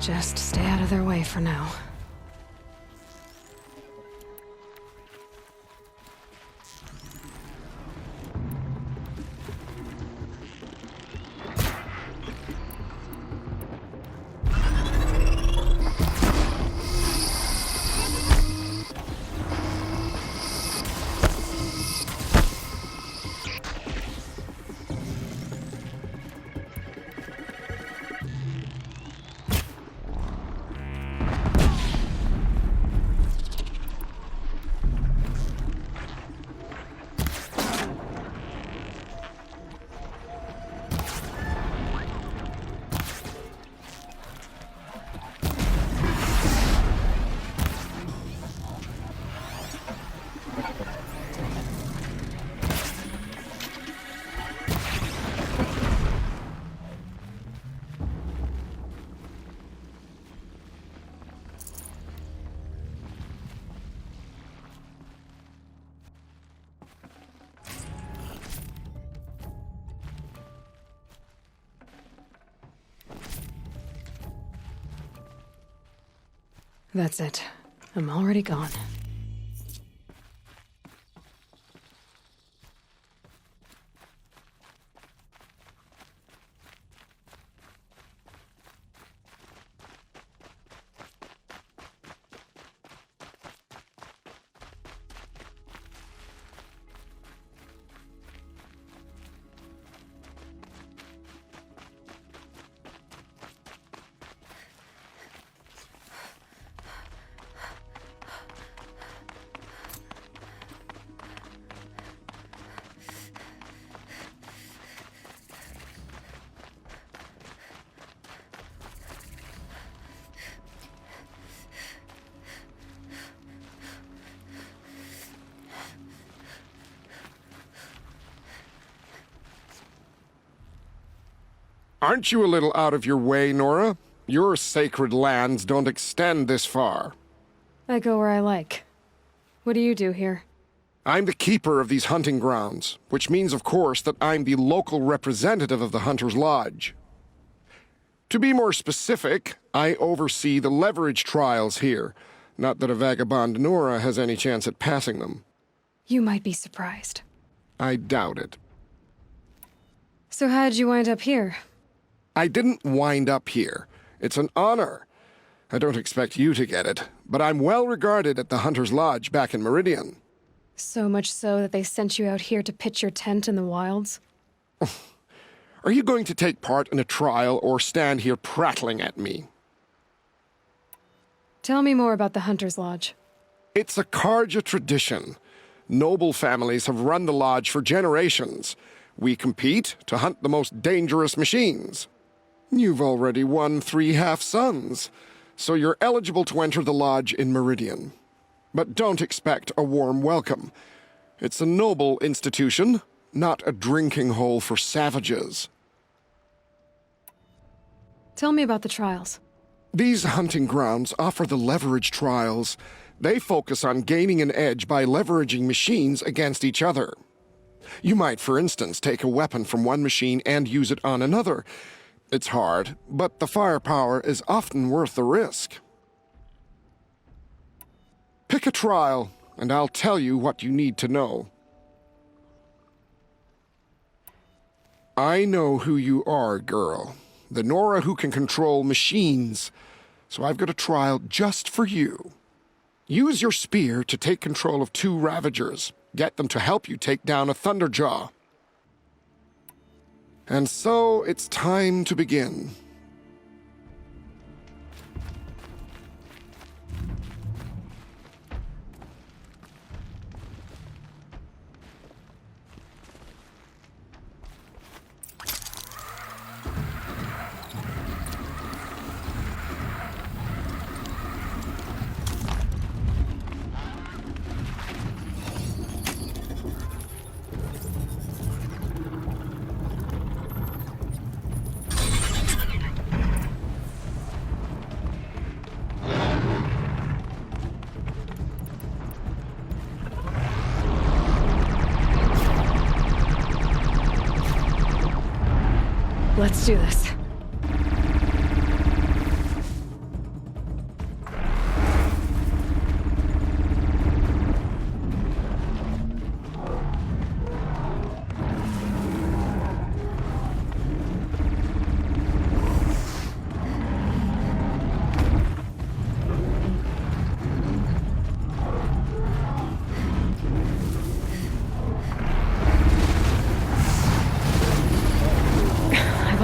Just stay out of their way for now. That's it. I'm already gone. Aren't you a little out of your way, Nora? Your sacred lands don't extend this far. I go where I like. What do you do here? I'm the keeper of these hunting grounds, which means, of course, that I'm the local representative of the Hunter's Lodge. To be more specific, I oversee the leverage trials here. Not that a vagabond Nora has any chance at passing them. You might be surprised. I doubt it. So how'd you wind up here? I didn't wind up here. It's an honor. I don't expect you to get it, but I'm well regarded at the Hunter's Lodge back in Meridian. So much so that they sent you out here to pitch your tent in the wilds? Are you going to take part in a trial or stand here prattling at me? Tell me more about the Hunter's Lodge. It's a Carja tradition. Noble families have run the lodge for generations. We compete to hunt the most dangerous machines. You've already won 3 half-sons, so you're eligible to enter the lodge in Meridian. But don't expect a warm welcome. It's a noble institution, not a drinking hole for savages. Tell me about the trials. These hunting grounds offer the leverage trials. They focus on gaining an edge by leveraging machines against each other. You might, for instance, take a weapon from one machine and use it on another. It's hard, but the firepower is often worth the risk. Pick a trial, and I'll tell you what you need to know. I know who you are, girl. The Nora who can control machines. So I've got a trial just for you. Use your spear to take control of 2 Ravagers. Get them to help you take down a Thunderjaw. And so it's time to begin. Let's do this.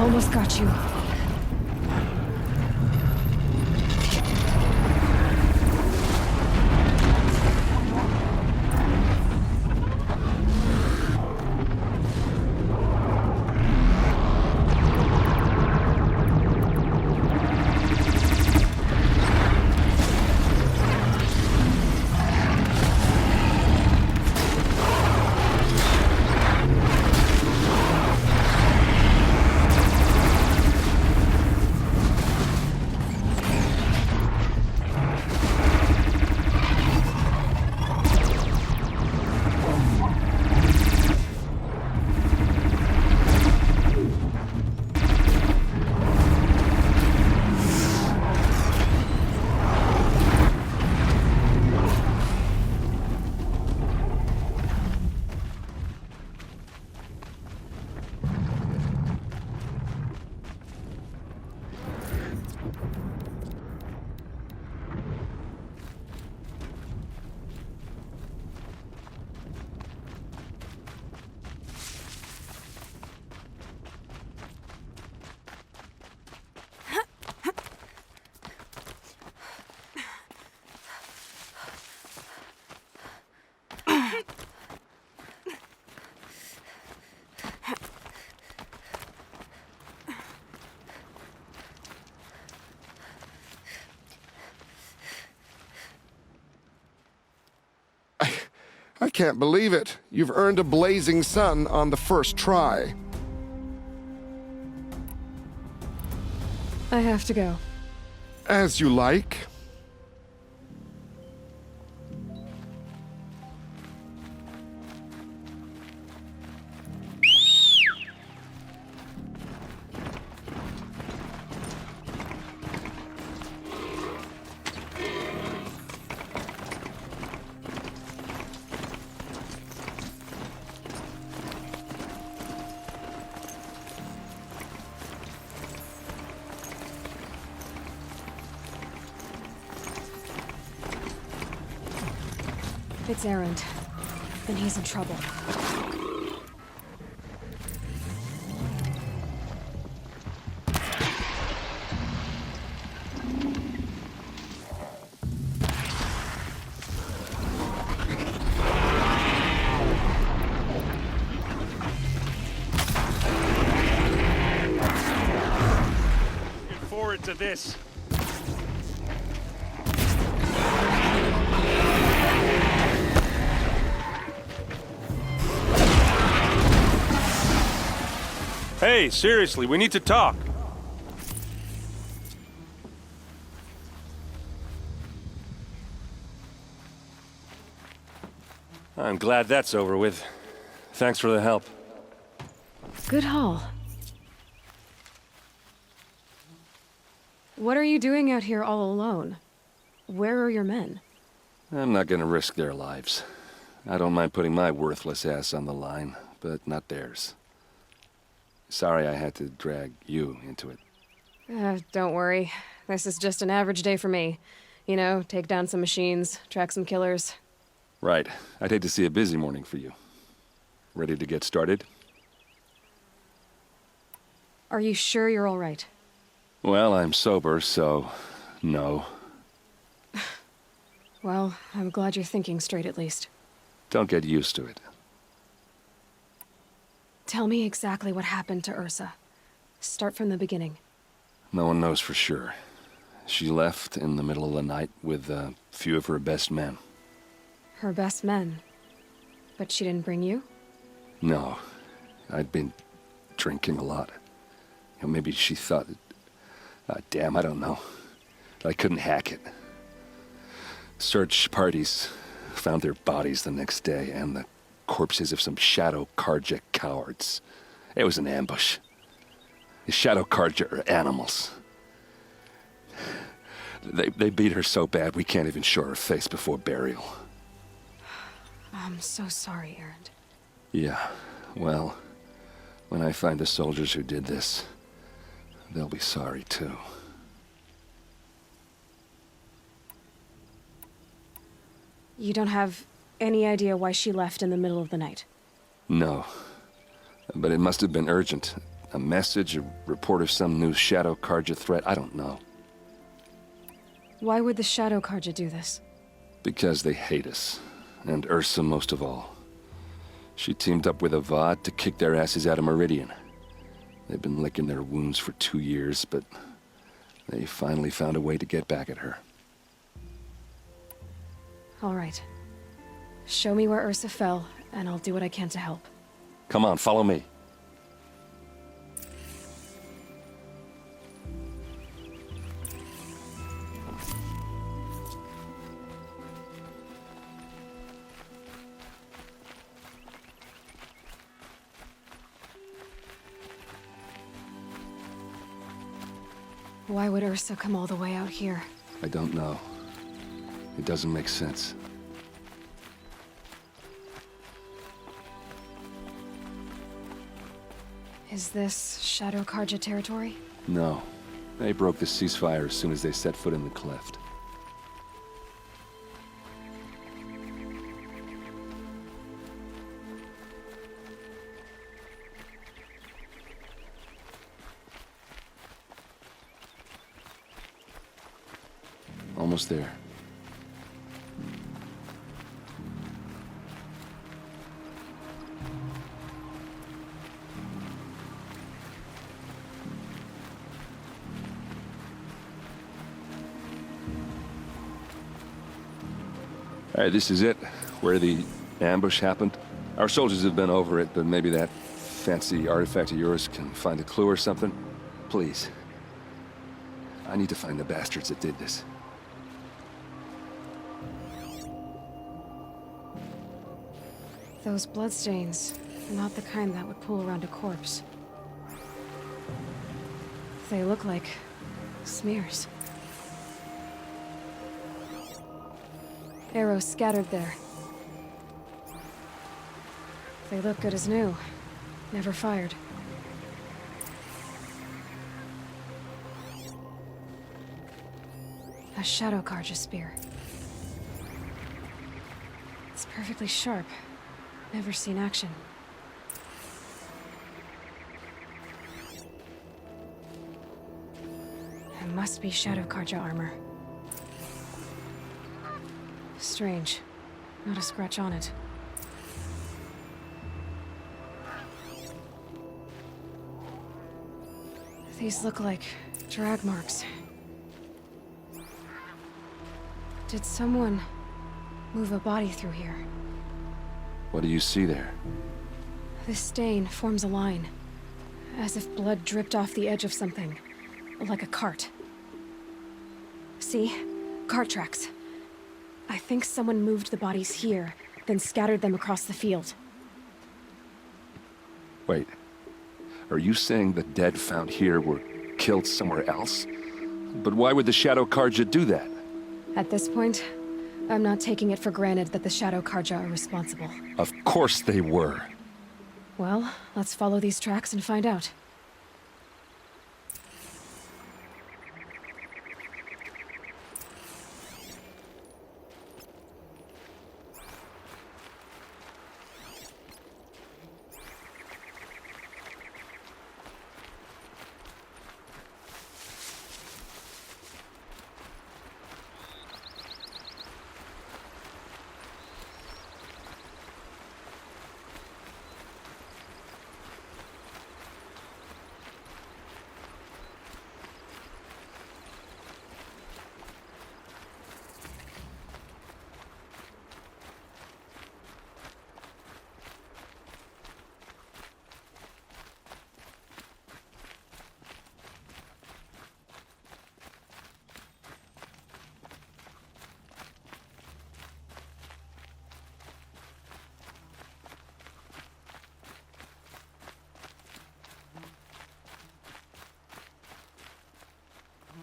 almost got you. I can't believe it. You've earned a blazing sun on the first try. I have to go. As you like. It's Erend. Then he's in trouble. Looking forward to this. Hey, seriously, we need to talk. I'm glad that's over with. Thanks for the help. Good haul. What are you doing out here all alone? Where are your men? I'm not gonna risk their lives. I don't mind putting my worthless ass on the line, but not theirs. Sorry I had to drag you into it. Don't worry. This is just an average day for me. You know, take down some machines, track some killers. Right. I'd hate to see a busy morning for you. Ready to get started? Are you sure you're all right? Well, I'm sober, so no. Well, I'm glad you're thinking straight at least. Don't get used to it. Tell me exactly what happened to Ursa. Start from the beginning. No one knows for sure. She left in the middle of the night with a few of her best men. Her best men. But she didn't bring you? No. I'd been drinking a lot. You know, maybe she thought... damn, I don't know. I couldn't hack it. Search parties found their bodies the next day, and the corpses of some Shadow Carja cowards. It was an ambush. The Shadow Carja are animals. They beat her so bad we can't even show her face before burial. I'm so sorry, Erend. Yeah, well, when I find the soldiers who did this, they'll be sorry too. You don't have any idea why she left in the middle of the night? No, but it must have been urgent. A message, a report of some new Shadow Carja threat, I don't know. Why would the Shadow Carja do this? Because they hate us. And Ursa most of all. She teamed up with Avad to kick their asses out of Meridian. They've been licking their wounds for 2 years, but they finally found a way to get back at her. All right. Show me where Ursa fell, and I'll do what I can to help. Come on, follow me. Why would Ursa come all the way out here? I don't know. It doesn't make sense. Is this Shadow Carja territory? No. They broke the ceasefire as soon as they set foot in the cleft. Almost there. All right, this is it, where the ambush happened. Our soldiers have been over it, but maybe that fancy artifact of yours can find a clue or something. Please. I need to find the bastards that did this. Those bloodstains are not the kind that would pool around a corpse. They look like smears. Arrows scattered there. They look good as new. Never fired. A Shadow Carja spear. It's perfectly sharp. Never seen action. It must be Shadow Carja armor. Strange. Not a scratch on it. These look like drag marks. Did someone move a body through here? What do you see there? This stain forms a line, as if blood dripped off the edge of something, like a cart. See? Cart tracks. I think someone moved the bodies here, then scattered them across the field. Wait. Are you saying the dead found here were killed somewhere else? But why would the Shadow Carja do that? At this point, I'm not taking it for granted that the Shadow Carja are responsible. Of course they were. Well, let's follow these tracks and find out.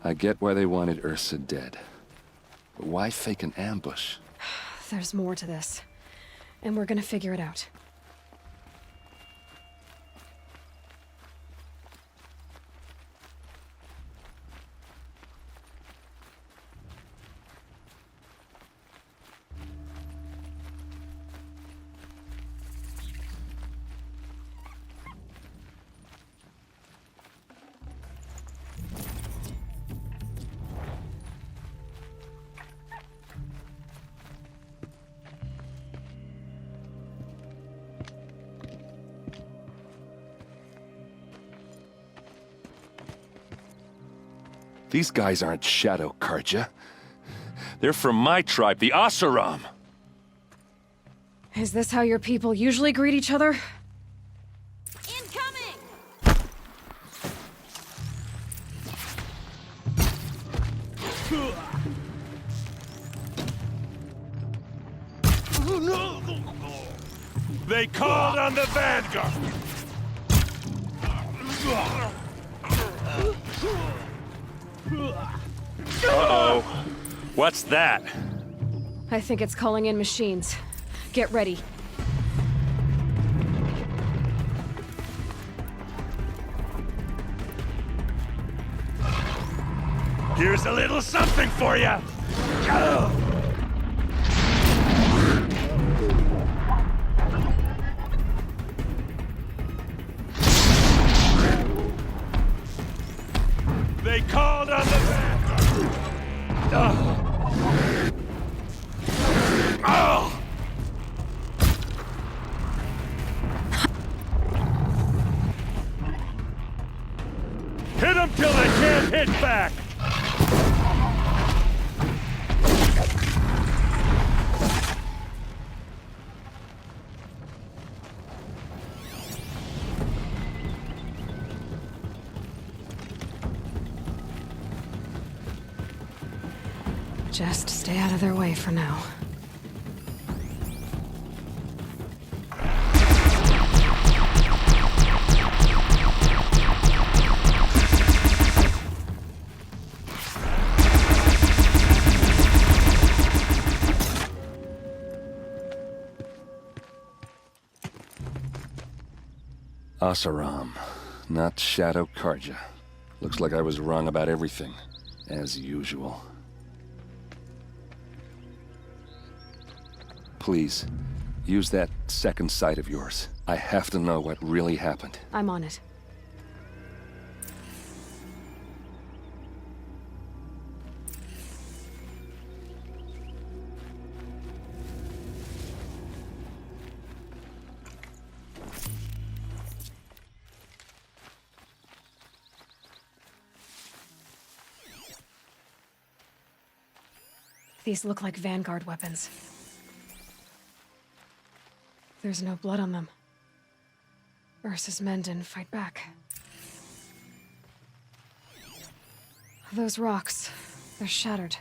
I get why they wanted Ursa dead. But why fake an ambush? There's more to this, and we're gonna figure it out. These guys aren't Shadow Karja. They're from my tribe, the Oseram. Is this how your people usually greet each other? Incoming! They called on the Vanguard! Uh-oh. What's that? I think it's calling in machines. Get ready. Here's a little something for you! They called on the Vanguard! Hit them till they can't hit back! Just stay out of their way for now. Oseram, not Shadow Karja. Looks like I was wrong about everything, as usual. Please, use that second sight of yours. I have to know what really happened. I'm on it. These look like Vanguard weapons. There's no blood on them. Ursa's men didn't fight back. Those rocks, they're shattered.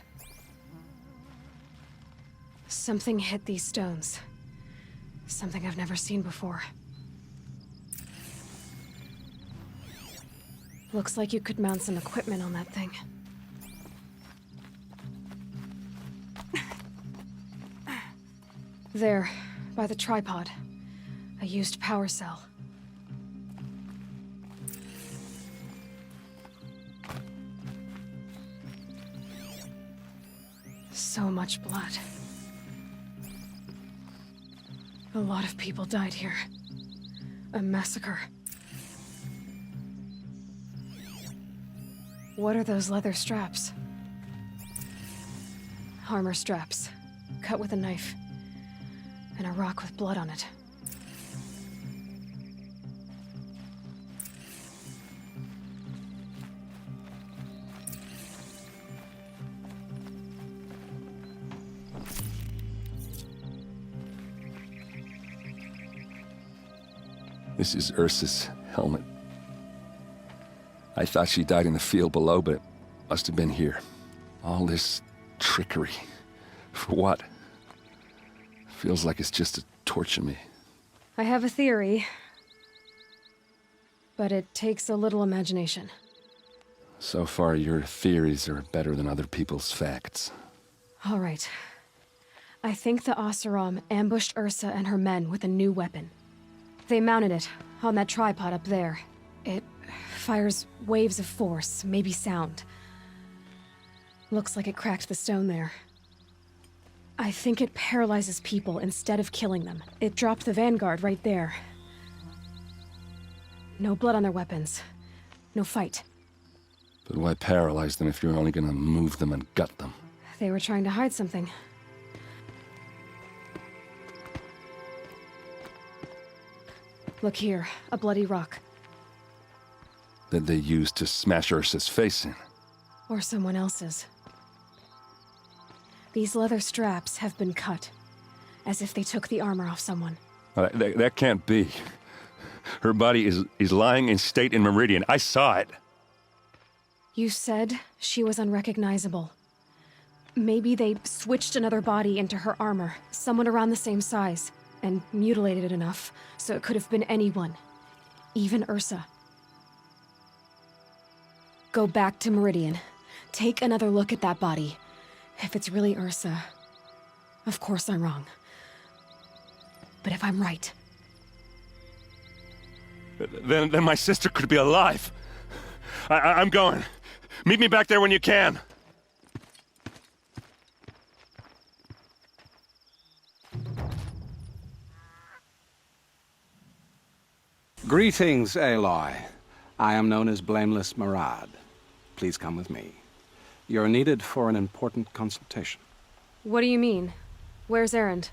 Something hit these stones. Something I've never seen before. Looks like you could mount some equipment on that thing. There, by the tripod. A used power cell. So much blood. A lot of people died here. A massacre. What are those leather straps? Armor straps, cut with a knife. And a rock with blood on it. This is Ursa's helmet. I thought she died in the field below, but it must have been here. All this trickery. For what? Feels like it's just to torture me. I have a theory. But it takes a little imagination. So far, your theories are better than other people's facts. All right. I think the Oseram ambushed Ursa and her men with a new weapon. They mounted it on that tripod up there. It fires waves of force, maybe sound. Looks like it cracked the stone there. I think it paralyzes people instead of killing them. It dropped the Vanguard right there. No blood on their weapons. No fight. But why paralyze them if you're only gonna move them and gut them? They were trying to hide something. Look here, a bloody rock. That they used to smash Ursa's face in. Or someone else's. These leather straps have been cut, as if they took the armor off someone. That can't be. Her body is lying in state in Meridian. I saw it. You said she was unrecognizable. Maybe they switched another body into her armor, someone around the same size, and mutilated it enough so it could have been anyone. Even Ursa. Go back to Meridian. Take another look at that body. If it's really Ursa, of course I'm wrong. But if I'm right... Then my sister could be alive. I'm going. Meet me back there when you can. Greetings, Aloy. I am known as Blameless Marad. Please come with me. You're needed for an important consultation. What do you mean? Where's Erend?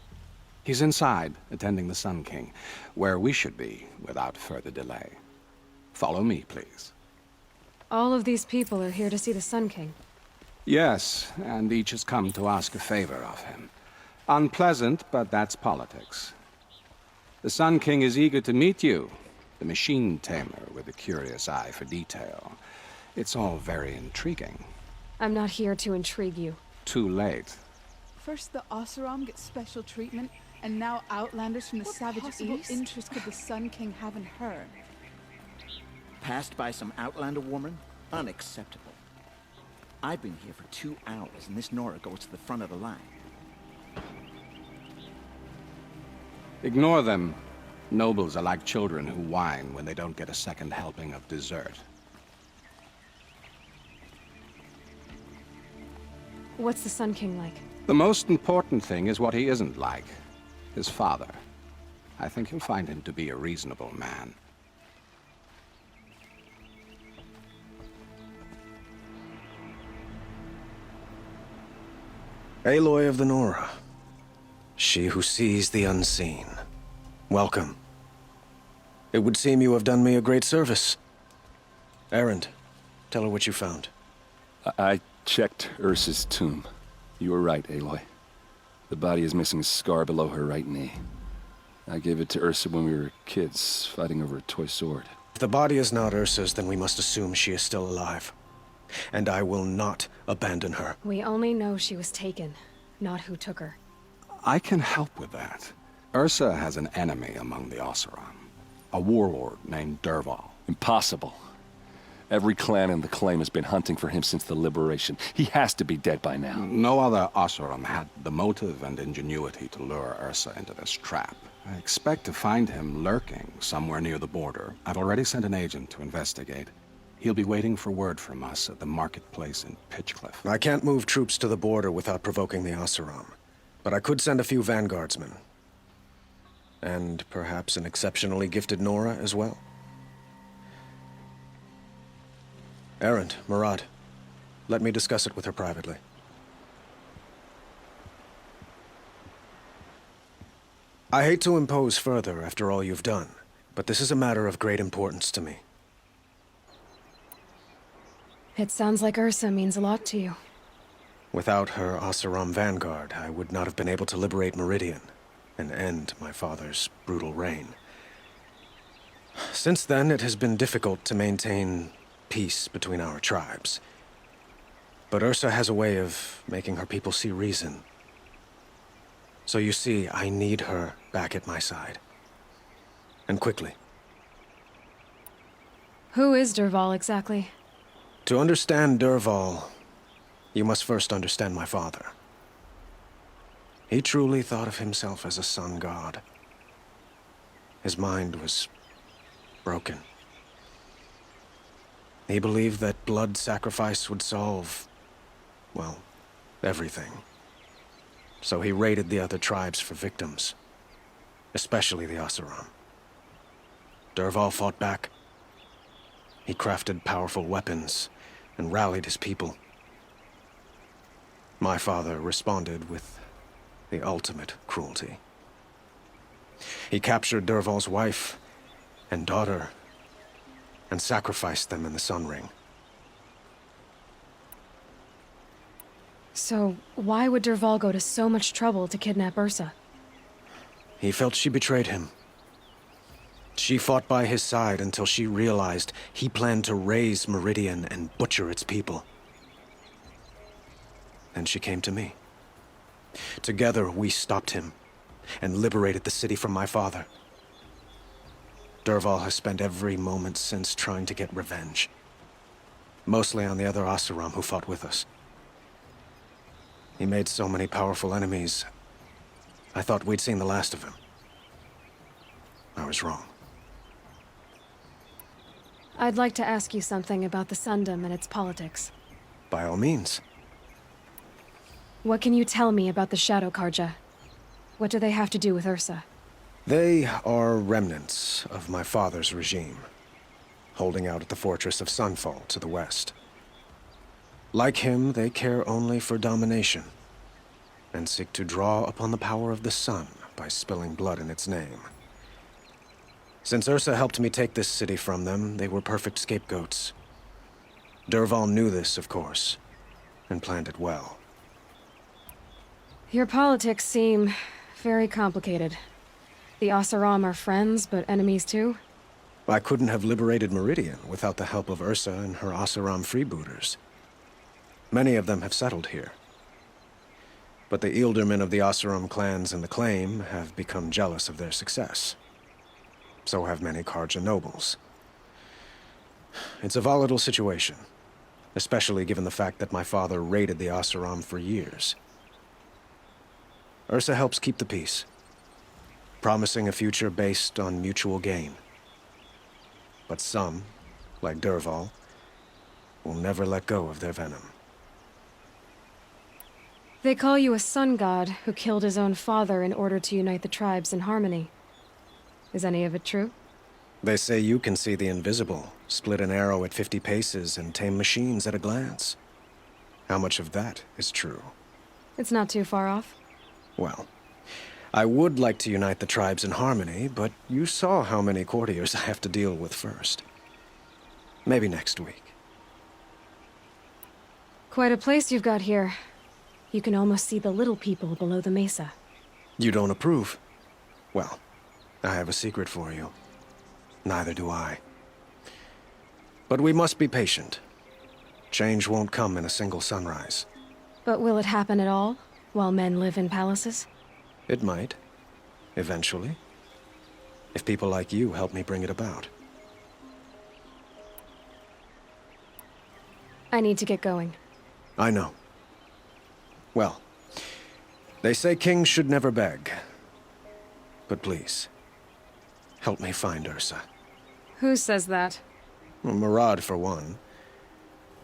He's inside, attending the Sun King, where we should be without further delay. Follow me, please. All of these people are here to see the Sun King. Yes, and each has come to ask a favor of him. Unpleasant, but that's politics. The Sun King is eager to meet you, the machine tamer with a curious eye for detail. It's all very intriguing. I'm not here to intrigue you. Too late. First the Oseram gets special treatment, and now Outlanders from the Savage East? Interest could the Sun King have in her? Passed by some Outlander woman? Unacceptable. I've been here for 2 hours, and this Nora goes to the front of the line. Ignore them. Nobles are like children who whine when they don't get a second helping of dessert. What's the Sun King like? The most important thing is what he isn't like. His father. I think you'll find him to be a reasonable man. Aloy of the Nora. She who sees the unseen. Welcome. It would seem you have done me a great service. Erend, tell her what you found. I checked Ursa's tomb. You were right, Aloy. The body is missing a scar below her right knee. I gave it to Ursa when we were kids, fighting over a toy sword. If the body is not Ursa's, then we must assume she is still alive. And I will not abandon her. We only know she was taken, not who took her. I can help with that. Ursa has an enemy among the Oseram. A warlord named Dervahl. Impossible. Every clan in the claim has been hunting for him since the liberation. He has to be dead by now. No other Oseram had the motive and ingenuity to lure Ursa into this trap. I expect to find him lurking somewhere near the border. I've already sent an agent to investigate. He'll be waiting for word from us at the marketplace in Pitchcliff. I can't move troops to the border without provoking the Oseram. But I could send a few vanguardsmen. And perhaps an exceptionally gifted Nora as well. Erend, Marad, let me discuss it with her privately. I hate to impose further after all you've done, but this is a matter of great importance to me. It sounds like Ursa means a lot to you. Without her Oseram vanguard, I would not have been able to liberate Meridian and end my father's brutal reign. Since then, it has been difficult to maintain peace between our tribes. But Ursa has a way of making her people see reason. So you see, I need her back at my side. And quickly. Who is Dervahl exactly? To understand Dervahl, you must first understand my father. He truly thought of himself as a sun god. His mind was broken. He believed that blood sacrifice would solve, well, everything. So he raided the other tribes for victims, especially the Oseram. Dervahl fought back. He crafted powerful weapons and rallied his people. My father responded with the ultimate cruelty. He captured Dervahl's wife and daughter and sacrificed them in the Sun Ring. So, why would Dervahl go to so much trouble to kidnap Ursa? He felt she betrayed him. She fought by his side until she realized he planned to raise Meridian and butcher its people. Then she came to me. Together, we stopped him and liberated the city from my father. Dervahl has spent every moment since trying to get revenge. Mostly on the other Oseram who fought with us. He made so many powerful enemies, I thought we'd seen the last of him. I was wrong. I'd like to ask you something about the Sundom and its politics. By all means. What can you tell me about the Shadow Carja? What do they have to do with Ursa? They are remnants of my father's regime, holding out at the fortress of Sunfall to the west. Like him, they care only for domination, and seek to draw upon the power of the sun by spilling blood in its name. Since Ursa helped me take this city from them, they were perfect scapegoats. Dervahl knew this, of course, and planned it well. Your politics seem very complicated. The Oseram are friends, but enemies too? I couldn't have liberated Meridian without the help of Ursa and her Oseram freebooters. Many of them have settled here. But the Ealdormen of the Oseram clans in the Claim have become jealous of their success. So have many Carja nobles. It's a volatile situation, especially given the fact that my father raided the Oseram for years. Ursa helps keep the peace, promising a future based on mutual gain. But some, like Dervahl, will never let go of their venom. They call you a sun god who killed his own father in order to unite the tribes in harmony. Is any of it true? They say you can see the invisible, split an arrow at 50 paces, and tame machines at a glance. How much of that is true? It's not too far off. Well, I would like to unite the tribes in harmony, but you saw how many courtiers I have to deal with first. Maybe next week. Quite a place you've got here. You can almost see the little people below the mesa. You don't approve? Well, I have a secret for you. Neither do I. But we must be patient. Change won't come in a single sunrise. But will it happen at all, while men live in palaces? It might. Eventually. If people like you help me bring it about. I need to get going. I know. Well, they say kings should never beg. But please, help me find Ursa. Who says that? Well, Murad, for one.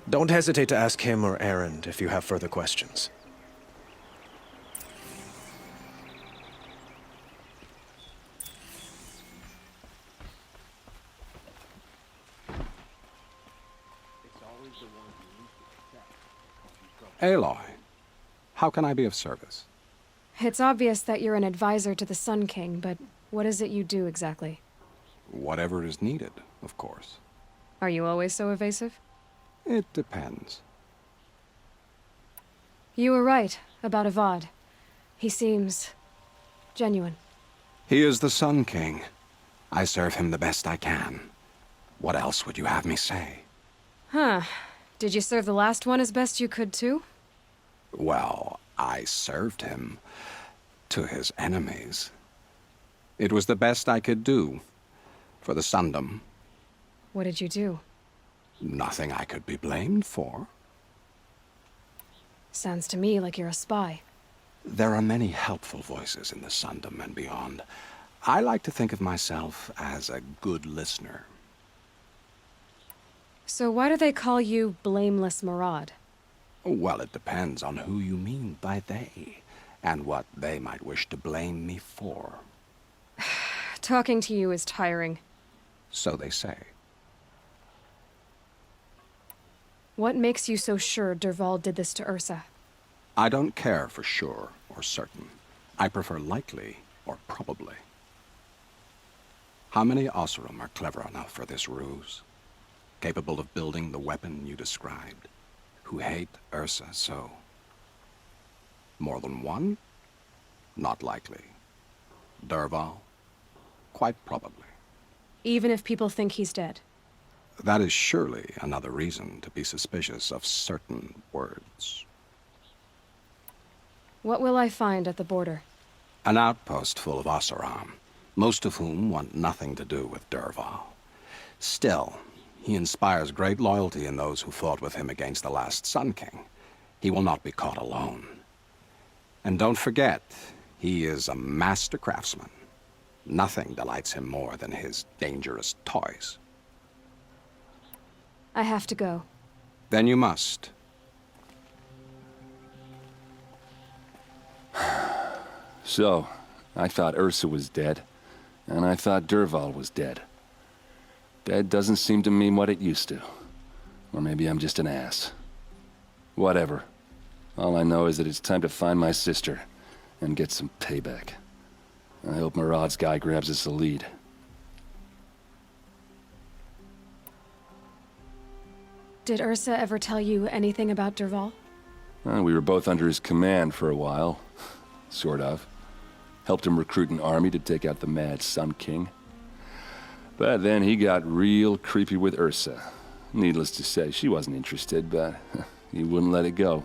Don't hesitate to ask him or Erend if you have further questions. Aloy, how can I be of service? It's obvious that you're an advisor to the Sun King, but what is it you do exactly? Whatever is needed, of course. Are you always so evasive? It depends. You were right about Avad. He seems genuine. He is the Sun King. I serve him the best I can. What else would you have me say? Huh. Did you serve the last one as best you could, too? Well, I served him to his enemies. It was the best I could do for the Sundom. What did you do? Nothing I could be blamed for. Sounds to me like you're a spy. There are many helpful voices in the Sundom and beyond. I like to think of myself as a good listener. So why do they call you Blameless Murad? Well, it depends on who you mean by they, and what they might wish to blame me for. Talking to you is tiring. So they say. What makes you so sure Dervahl did this to Ursa? I don't care for sure or certain. I prefer likely or probably. How many Oseram are clever enough for this ruse? Capable of building the weapon you described? Who hate Ursa so? More than one? Not likely. Dervahl? Quite probably. Even if people think he's dead. That is surely another reason to be suspicious of certain words. What will I find at the border? An outpost full of Oseram, most of whom want nothing to do with Dervahl. Still, he inspires great loyalty in those who fought with him against the last Sun King. He will not be caught alone. And don't forget, he is a master craftsman. Nothing delights him more than his dangerous toys. I have to go. Then you must. So, I thought Ursa was dead, and I thought Dervahl was dead. Dead doesn't seem to mean what it used to. Or maybe I'm just an ass. Whatever. All I know is that it's time to find my sister and get some payback. I hope Murad's guy grabs us a lead. Did Ursa ever tell you anything about Dervahl? We were both under his command for a while. Sort of. Helped him recruit an army to take out the mad Sun King. But then he got real creepy with Ursa. Needless to say, she wasn't interested, but he wouldn't let it go.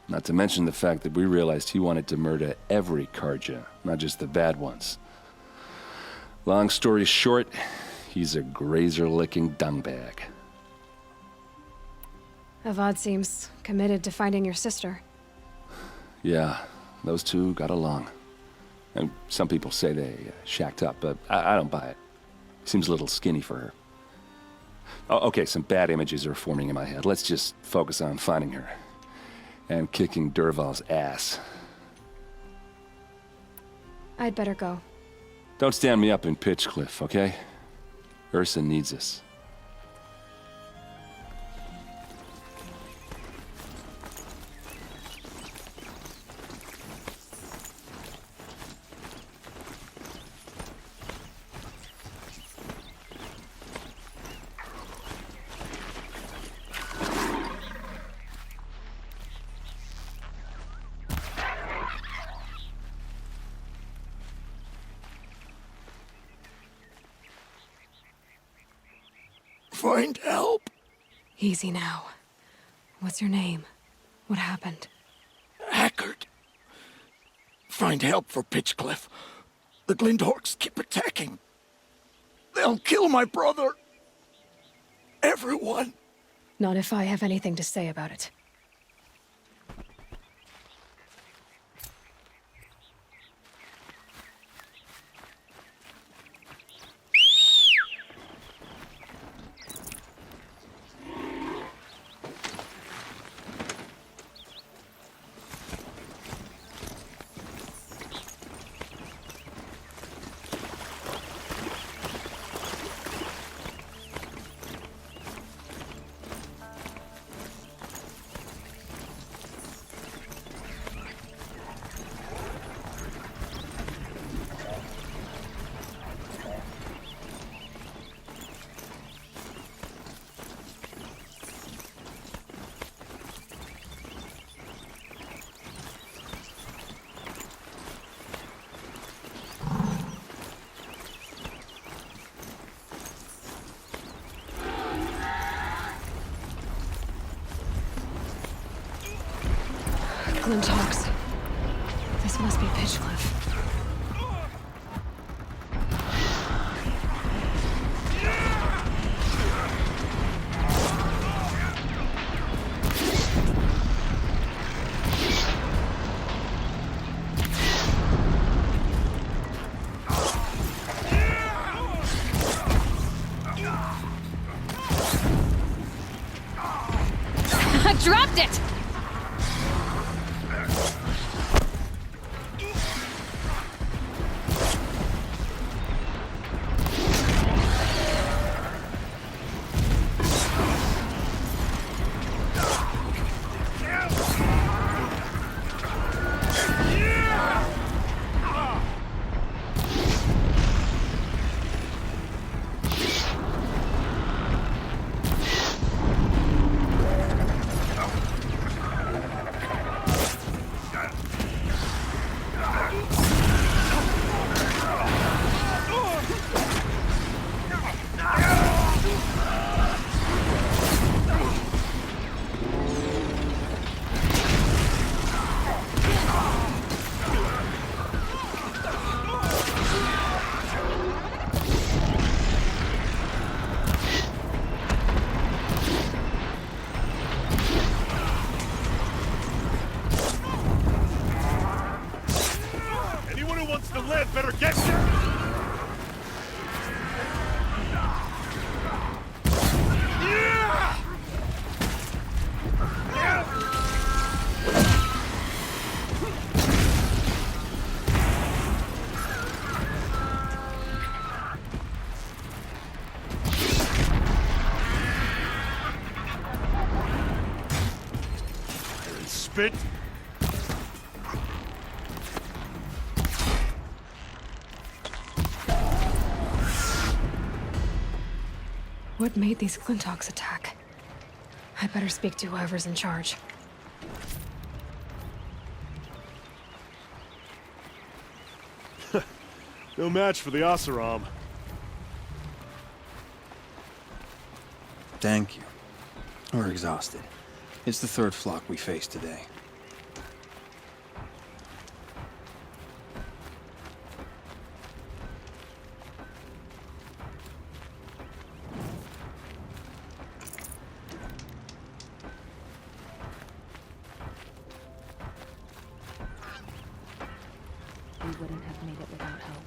Not to mention the fact that we realized he wanted to murder every Carja, not just the bad ones. Long story short, he's a grazer-licking dungbag. Avad seems committed to finding your sister. Yeah, those two got along. And some people say they shacked up, but I don't buy it. Seems a little skinny for her. Oh, okay, some bad images are forming in my head. Let's just focus on finding her. And kicking Dervahl's ass. I'd better go. Don't stand me up in Pitchcliff, okay? Ursa needs us. Find help. Easy now. What's your name? What happened? Hackard. Find help for Pitchcliff. The Glindorks keep attacking. They'll kill my brother. Everyone. Not if I have anything to say about it. Glyntalks. This must be Pitchcliff. I dropped it! stupid! What made these Glinthawks attack? I better speak to whoever's in charge. No match for the Oseram. Thank you. We're exhausted. It's the third flock we faced today. We wouldn't have made it without help.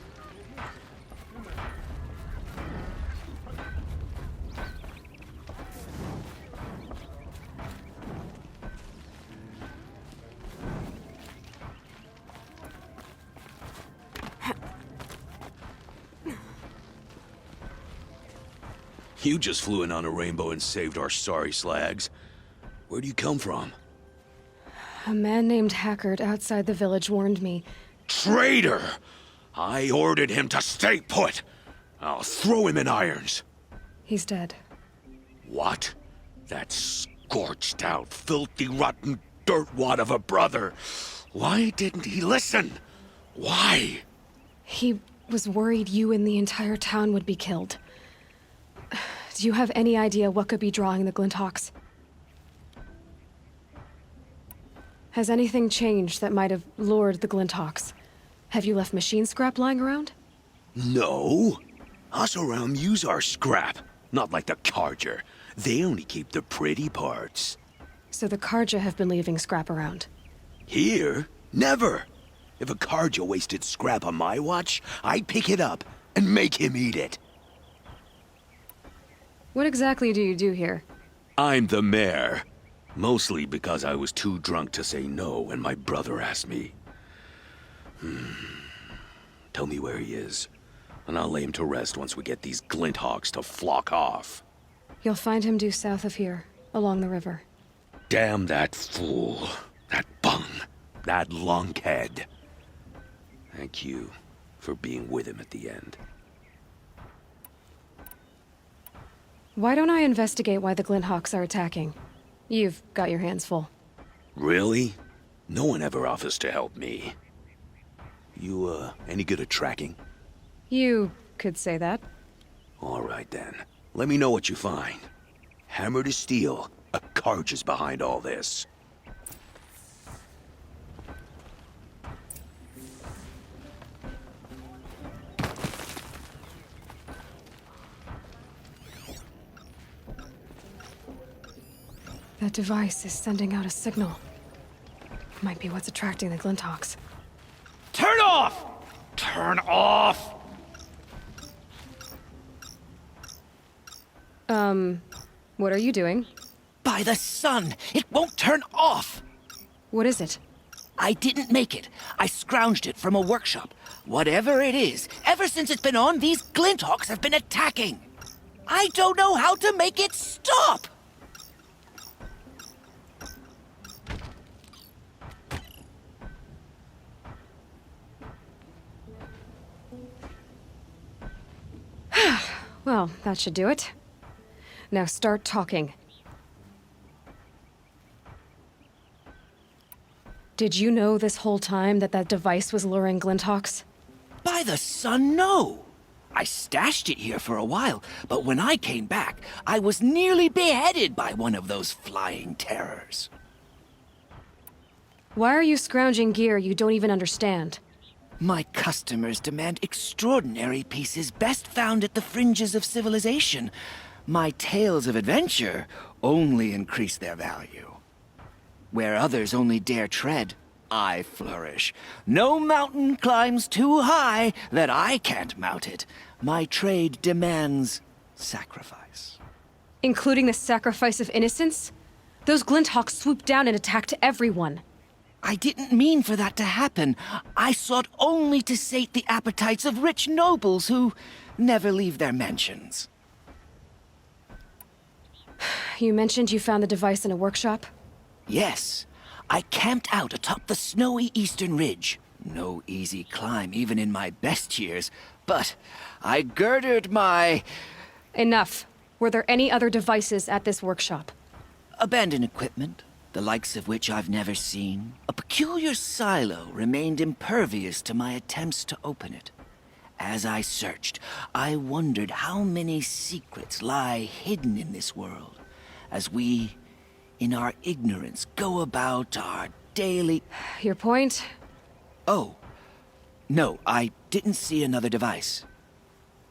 You just flew in on a rainbow and saved our sorry slags. Where do you come from? A man named Hackard outside the village warned me. Traitor! I ordered him to stay put. I'll throw him in irons. He's dead. What? That scorched out, filthy, rotten dirtwad of a brother. Why didn't he listen? Why? He was worried you and the entire town would be killed. Do you have any idea what could be drawing the Glinthawks? Has anything changed that might have lured the Glinthawks? Have you left machine scrap lying around? No. Oseram use our scrap, not like the Carja. They only keep the pretty parts. So the Carja have been leaving scrap around. Here? Never. If a Carja wasted scrap on my watch, I'd pick it up and make him eat it. What exactly do you do here? I'm the mayor. Mostly because I was too drunk to say no when my brother asked me. Tell me where he is, and I'll lay him to rest once we get these Glinthawks to flock off. You'll find him due south of here, along the river. Damn that fool. That bung. That lunkhead. Thank you for being with him at the end. Why don't I investigate why the Glinthawks are attacking? You've got your hands full. Really? No one ever offers to help me. You, any good at tracking? You could say that. All right, then. Let me know what you find. Hammer to steel, a Carja is behind all this. That device is sending out a signal. Might be what's attracting the Glinthawks. Turn off! Turn off! What are you doing? By the sun! It won't turn off! What is it? I didn't make it. I scrounged it from a workshop. Whatever it is, ever since it's been on, these Glinthawks have been attacking. I don't know how to make it stop! Well, that should do it. Now start talking. Did you know this whole time that that device was luring Glinthawks? By the sun, no! I stashed it here for a while, but when I came back, I was nearly beheaded by one of those flying terrors. Why are you scrounging gear you don't even understand? My customers demand extraordinary pieces best found at the fringes of civilization. My tales of adventure only increase their value. Where others only dare tread, I flourish. No mountain climbs too high that I can't mount it. My trade demands sacrifice. Including the sacrifice of innocence? Those Glinthawks swooped down and attacked everyone. I didn't mean for that to happen. I sought only to sate the appetites of rich nobles who never leave their mansions. You mentioned you found the device in a workshop? Yes. I camped out atop the snowy eastern ridge. No easy climb, even in my best years, but I girded my Enough. Were there any other devices at this workshop? abandoned equipment, the likes of which I've never seen. A peculiar silo remained impervious to my attempts to open it. As I searched, I wondered how many secrets lie hidden in this world, as we, in our ignorance, go about our daily... Your point? Oh, no, I didn't see another device.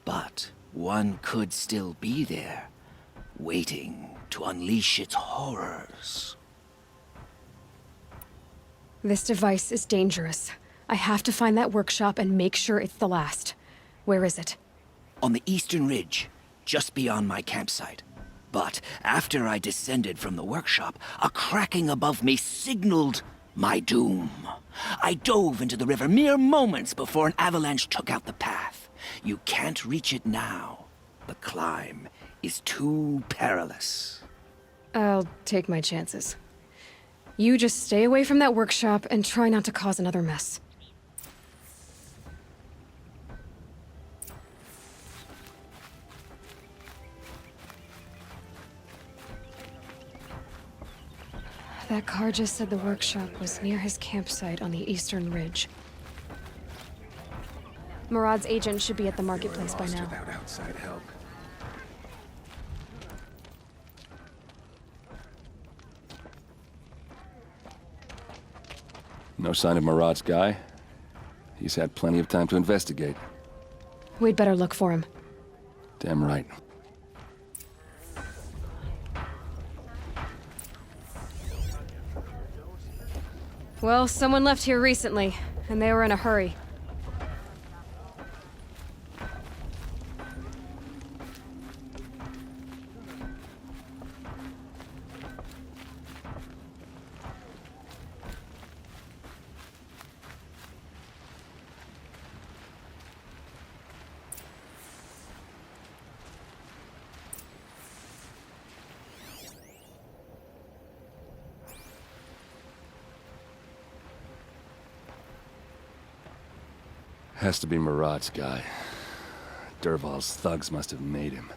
But one could still be there, waiting to unleash its horrors. This device is dangerous. I have to find that workshop and make sure it's the last. Where is it? On the eastern ridge, just beyond my campsite. But after I descended from the workshop, a cracking above me signaled my doom. I dove into the river mere moments before an avalanche took out the path. You can't reach it now. The climb is too perilous. I'll take my chances. You just stay away from that workshop and try not to cause another mess. That car just said the workshop was near his campsite on the eastern ridge. Murad's agent should be at the marketplace by now. Without outside help. No sign of Murad's guy. He's had plenty of time to investigate. We'd better look for him. Damn right. Well, someone left here recently, and they were in a hurry. Has to be Murad's guy. Dervahl's thugs must have made him.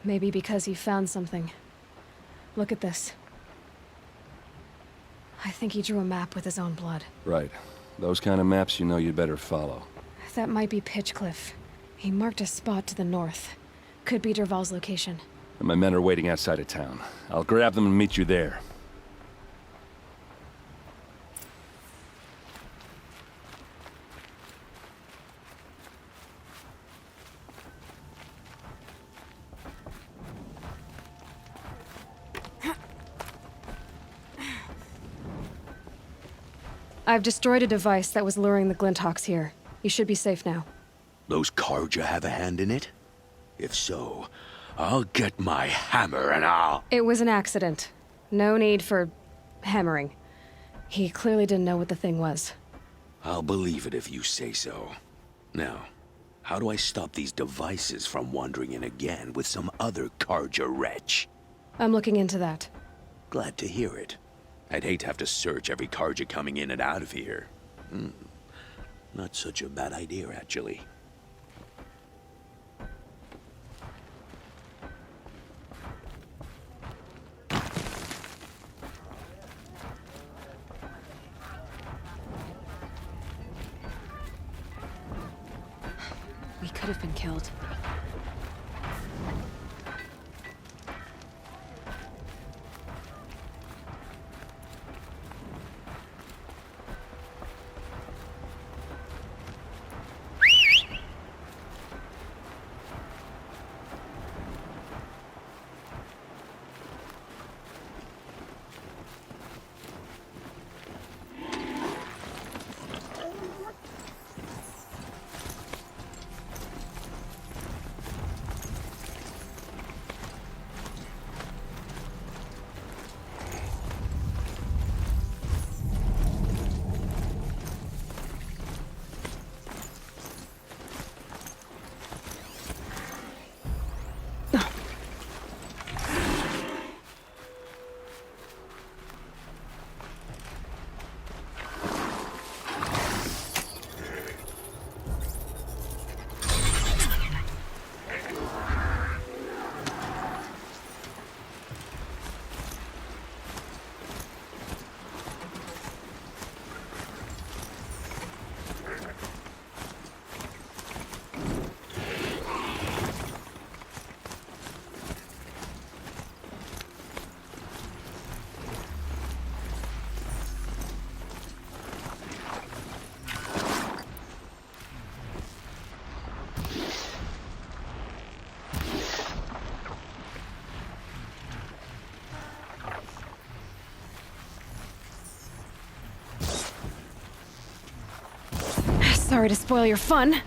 Maybe because he found something. Look at this. I think he drew a map with his own blood. Right. Those kind of maps you know you'd better follow. That might be Pitchcliff. He marked a spot to the north. Could be Dervahl's location. And my men are waiting outside of town. I'll grab them and meet you there. I've destroyed a device that was luring the Glinthawks here. You should be safe now. Those Karja have a hand in it? If so, I'll get my hammer and I'll... It was an accident. No need for hammering. He clearly didn't know what the thing was. I'll believe it if you say so. Now, how do I stop these devices from wandering in again with some other Karja wretch? I'm looking into that. Glad to hear it. I'd hate to have to search every Karja coming in and out of here. Not such a bad idea, actually. We could have been killed. Sorry to spoil your fun.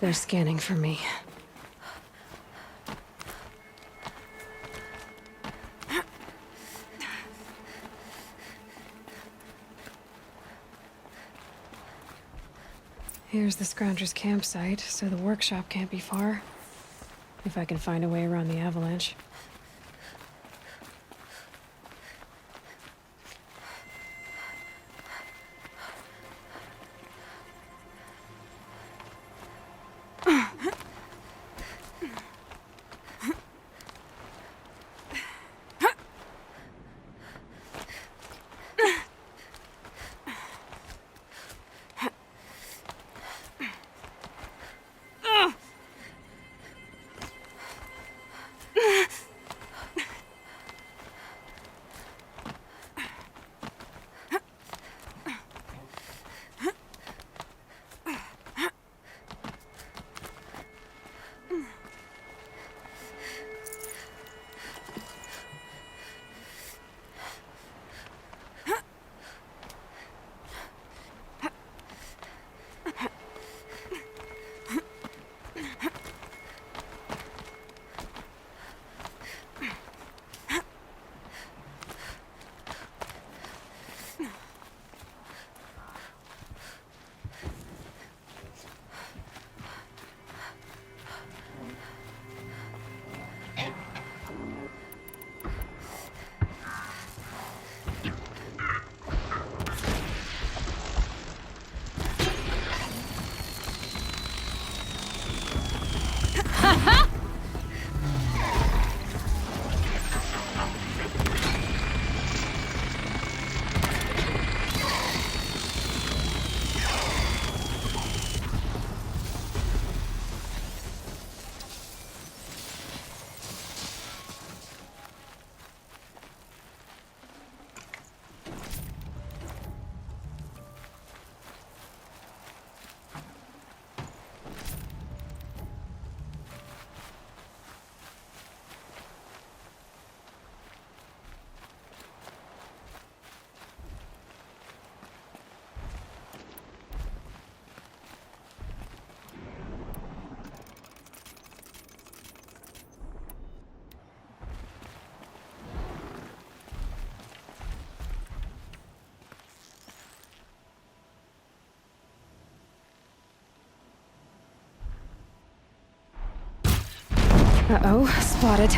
They're scanning for me. Here's the Scrounger's campsite, so the workshop can't be far. If I can find a way around the avalanche. Uh-oh, spotted.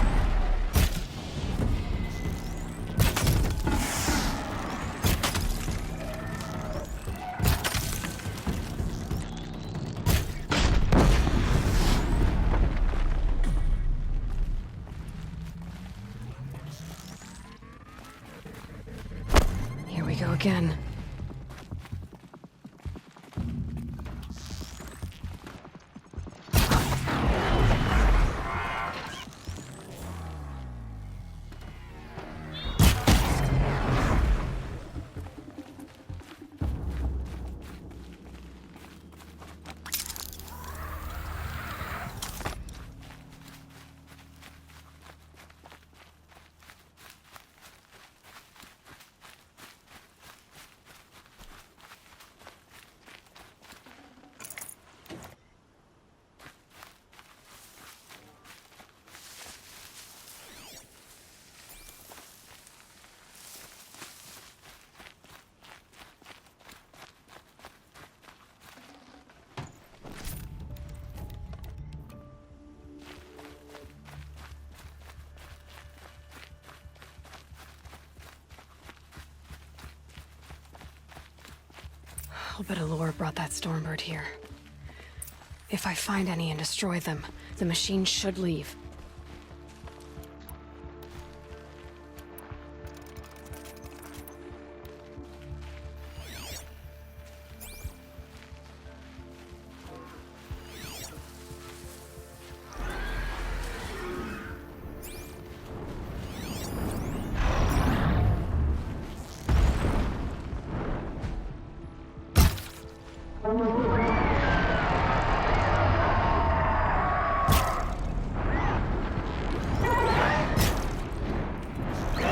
again. I'll bet Allure brought that Stormbird here. If I find any and destroy them, the machine should leave.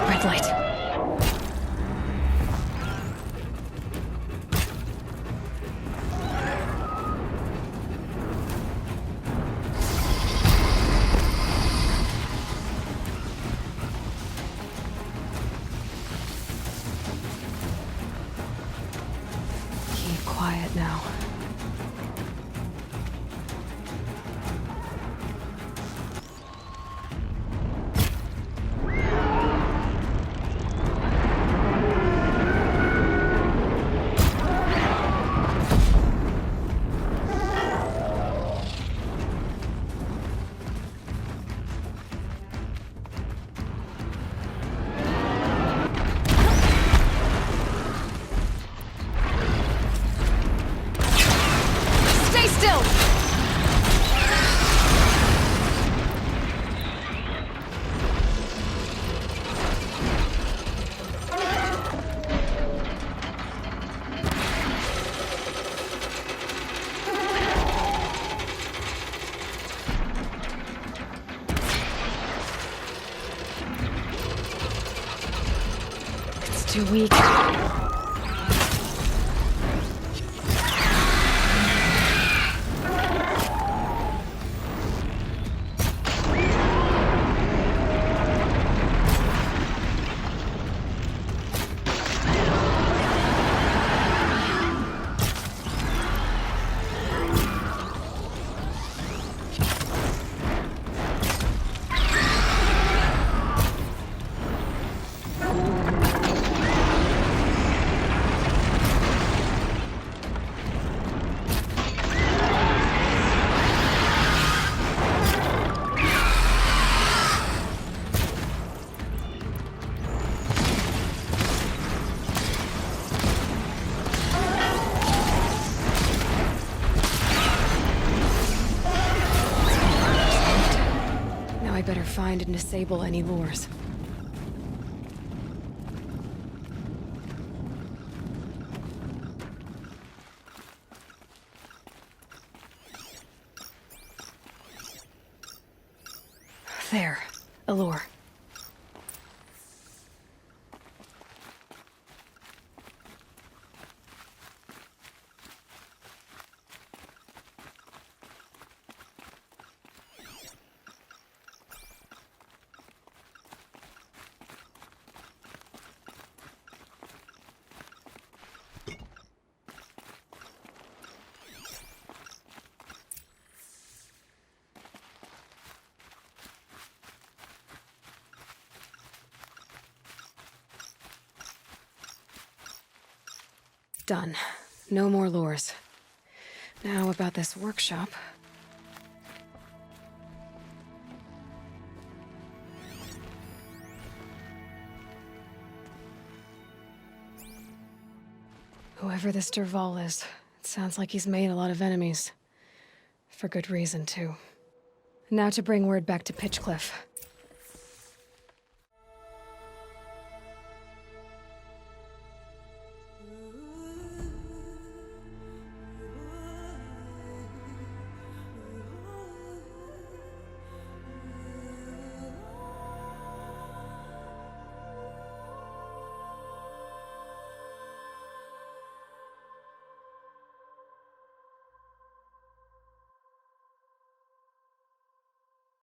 Red light. Keep quiet now. Stay still! It's too weak. Now I better find and disable any lures. There. Allure. Done. No more lures. Now about this workshop. Whoever this Dervahl is, it sounds like he's made a lot of enemies. For good reason, too. Now to bring word back to Pitchcliff.